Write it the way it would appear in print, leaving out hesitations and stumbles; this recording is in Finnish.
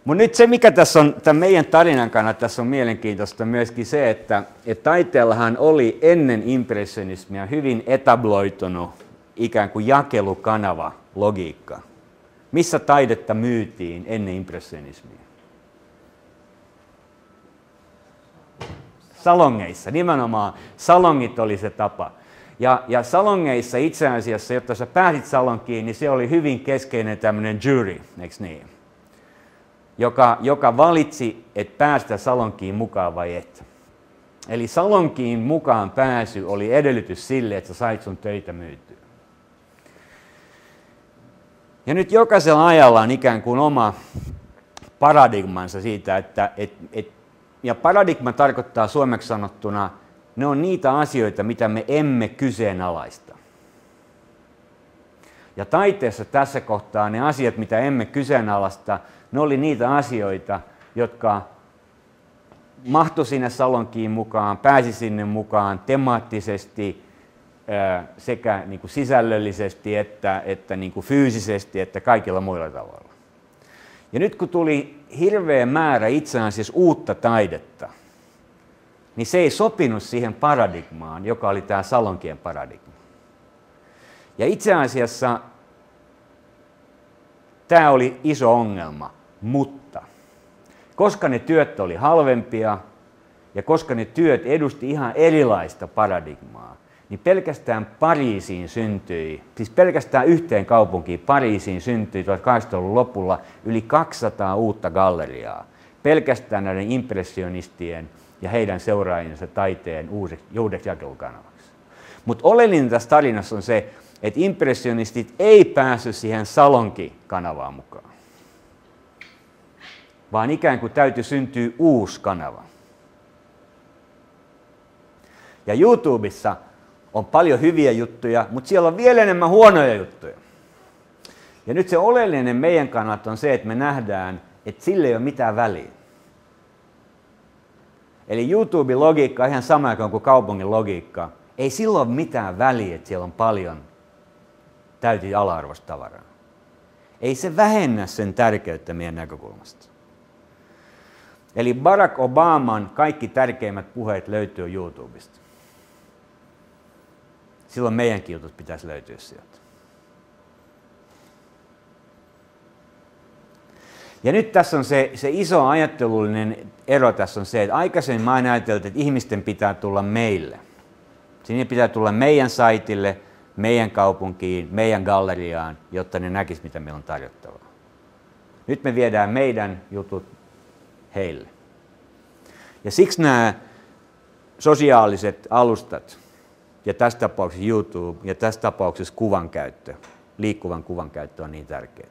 Mutta nyt se, mikä tässä on tämän meidän tarinan kannalta tässä on mielenkiintoista myöskin se, että taiteellahan oli ennen impressionismia hyvin etabloitunut ikään kuin jakelukanava logiikka. Missä taidetta myytiin ennen impressionismia? Salongeissa, nimenomaan salongit oli se tapa. Ja salongeissa itse asiassa, jotta sä pääsit salonkiin, niin se oli hyvin keskeinen tämmöinen jury, eikö niin? Joka valitsi, että päästä salonkiin mukaan vai et. Eli salonkiin mukaan pääsy oli edellytys sille, että sä sait sun töitä myytyä. Ja nyt jokaisella ajalla on ikään kuin oma paradigmansa siitä, ja paradigma tarkoittaa suomeksi sanottuna, ne on niitä asioita, mitä me emme kyseenalaista. Ja taiteessa tässä kohtaa ne asiat, mitä emme kyseenalaista, ne oli niitä asioita, jotka mahtui sinne salonkiin mukaan, pääsi sinne mukaan temaattisesti sekä niin kuin sisällöllisesti että niin kuin fyysisesti että kaikilla muilla tavalla. Ja nyt kun tuli hirveä määrä itse asiassa uutta taidetta, niin se ei sopinut siihen paradigmaan, joka oli tämä salonkien paradigma. Ja itse asiassa tämä oli iso ongelma, mutta koska ne työt oli halvempia ja koska ne työt edusti ihan erilaista paradigmaa, niin pelkästään Pariisiin syntyi, siis pelkästään yhteen kaupunkiin Pariisiin syntyi 1800-luvun lopulla yli 200 uutta galleriaa. Pelkästään näiden impressionistien ja heidän seuraajiensa taiteen uudeksi jakelukanavaksi. Mutta oleellinen tässä tarinassa on se, että impressionistit ei päässyt siihen salonkikanavaan mukaan, vaan ikään kuin täytyy syntyä uusi kanava. Ja YouTubessa on paljon hyviä juttuja, mutta siellä on vielä enemmän huonoja juttuja. Ja nyt se oleellinen meidän kannalta on se, että me nähdään, että sillä ei ole mitään väliä. Eli YouTuben logiikka on ihan sama kuin kaupungin logiikka. Ei sillä ole mitään väliä, että siellä on paljon täysin ala-arvoista tavaraa. Ei se vähennä sen tärkeyttä meidän näkökulmasta. Eli Barack Obaman kaikki tärkeimmät puheet löytyy YouTubesta. Silloin meidänkin jutut pitäisi löytyä sieltä. Ja nyt tässä on se iso ajattelullinen ero tässä on se, että aikaisemmin mä aina ajatellut, että ihmisten pitää tulla meille. Sinne pitää tulla meidän saitille, meidän kaupunkiin, meidän galleriaan, jotta ne näkisivät, mitä meillä on tarjottavaa. Nyt me viedään meidän jutut heille. Ja siksi nämä sosiaaliset alustat, ja tässä tapauksessa YouTube, ja tässä tapauksessa kuvankäyttö, liikkuvan kuvan käyttö on niin tärkeää.